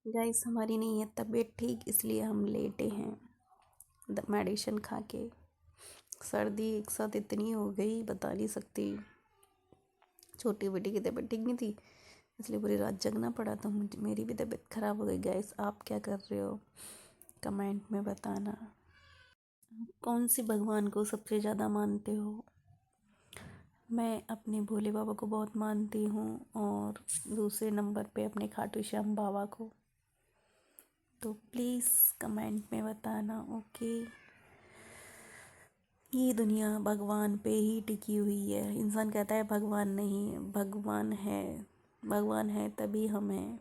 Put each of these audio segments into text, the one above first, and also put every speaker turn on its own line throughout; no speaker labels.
Guys हमारी नहीं है तबीयत ठीक, इसलिए हम लेटे हैं मेडिसिन खा के। सर्दी एक साथ इतनी हो गई बता नहीं सकती। छोटी बेटी की तबीयत ठीक नहीं थी, इसलिए पूरी रात जगना पड़ा, तो मेरी भी तबीयत ख़राब हो गई। गाइस आप क्या कर रहे हो कमेंट में बताना। कौन सी भगवान को सबसे ज़्यादा मानते हो? मैं अपने भोले बाबा को बहुत मानती हूँ और दूसरे नंबर पे अपने खाटू श्याम बाबा को। तो प्लीज़ कमेंट में बताना। ओके, ये दुनिया भगवान पे ही टिकी हुई है। इंसान कहता है भगवान नहीं, भगवान है। भगवान है तभी हम हैं।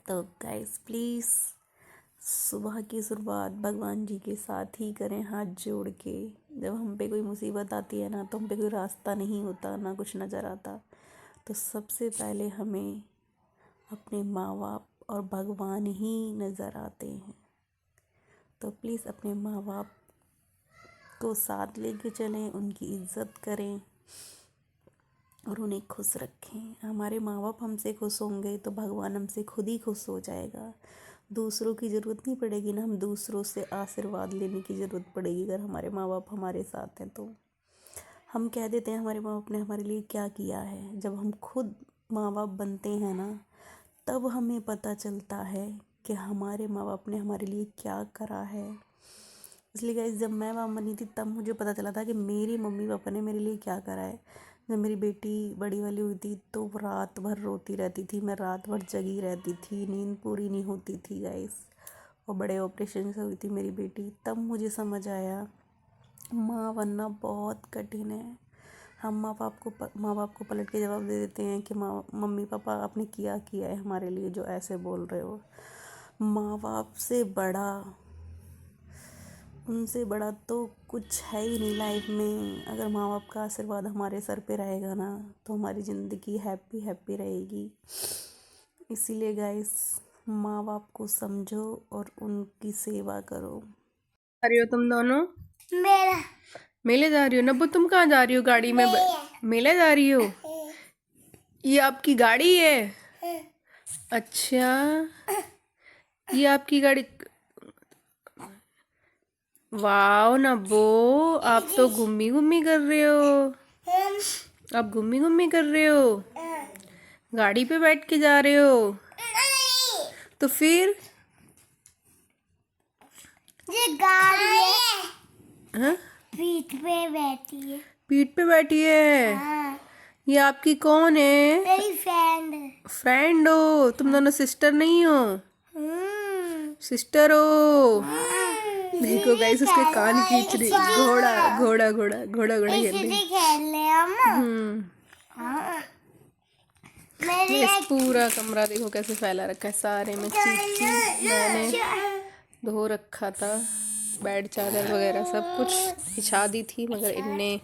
तो गाइस प्लीज़ सुबह की शुरुआत भगवान जी के साथ ही करें, हाथ जोड़ के। जब हम पे कोई मुसीबत आती है ना, तो हम पे कोई रास्ता नहीं होता, ना कुछ नज़र आता, तो सबसे पहले हमें अपने माँ बाप और भगवान ही नज़र आते हैं। तो प्लीज़ अपने माँ बाप को साथ लेके चलें, उनकी इज़्ज़त करें और उन्हें खुश रखें। हमारे माँ बाप हमसे खुश होंगे तो भगवान हमसे खुद ही खुश हो जाएगा। दूसरों की ज़रूरत नहीं पड़ेगी ना, हम दूसरों से आशीर्वाद लेने की ज़रूरत पड़ेगी। अगर हमारे माँ बाप हमारे साथ हैं तो हम कह देते हैं हमारे माँ बाप ने हमारे लिए क्या किया है। जब हम खुद माँ बाप बनते हैं ना, तब हमें पता चलता है कि हमारे माँ बाप ने हमारे लिए क्या करा है। इसलिए गाइस जब मैं माँ बनी थी तब मुझे पता चला था कि मेरी मम्मी पापा ने मेरे लिए क्या करा है। जब मेरी बेटी बड़ी वाली हुई थी तो वो रात भर रोती रहती थी, मैं रात भर जगी रहती थी, नींद पूरी नहीं होती थी गाइस। और बड़े ऑपरेशन से हुई थी मेरी बेटी, तब मुझे समझ आया माँ बनना बहुत कठिन है। हम माँ बाप को पलट के जवाब दे देते हैं कि मम्मी पापा आपने किया है हमारे लिए जो ऐसे बोल रहे हो। माँ बाप से बड़ा, उनसे बड़ा तो कुछ है ही नहीं लाइफ में। अगर माँ बाप का आशीर्वाद हमारे सर पे रहेगा ना, तो हमारी ज़िंदगी हैप्पी हैप्पी रहेगी। इसीलिए गाइस माँ बाप को समझो और उनकी सेवा करो।
जा रही हो तुम दोनों?
मेरा
मेले जा रही हो? नब्बू तुम कहाँ जा रही हो? गाड़ी में मेले जा रही हो? ये आपकी गाड़ी है? अच्छा, ये आपकी गाड़ी। वाह नब्बू, आप तो घूमी घूमी कर रहे हो। आप घूमी घूमी कर रहे हो, गाड़ी पे बैठ के जा रहे हो? तो फिर
ये गाड़ी है,
हाँ?
पीठ पे बैठी है।
पीठ पे बैठी है?
हाँ,
ये आपकी कौन है?
मेरी फ्रेंड।
फ्रेंड हो? तुम दोनों सिस्टर नहीं हो? सिस्टर हो? देखो गाइस उसके कान खींच रही। घोड़ा घोड़ा घोड़ा घोड़ा घोड़ा खेल रही।
खेल रहे हम। हाँ। मेरी
इस पूरा कमरा देखो कैसे फैला रखा है, सारे में चीज मैंने धो रखा था। बेड चादर वगैरह सब कुछ बिछा दी थी, मगर इनने,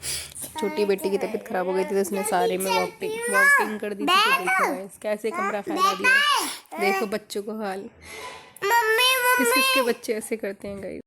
छोटी बेटी की तबीयत खराब हो गई थी तो इसने सारे में वॉकिंग कर दी थी। तो देखो गाइस कैसे कमरा फैला दिया। देखो बच्चों को हाल,
मम्मी
किस किस के बच्चे ऐसे करते हैं गाइस।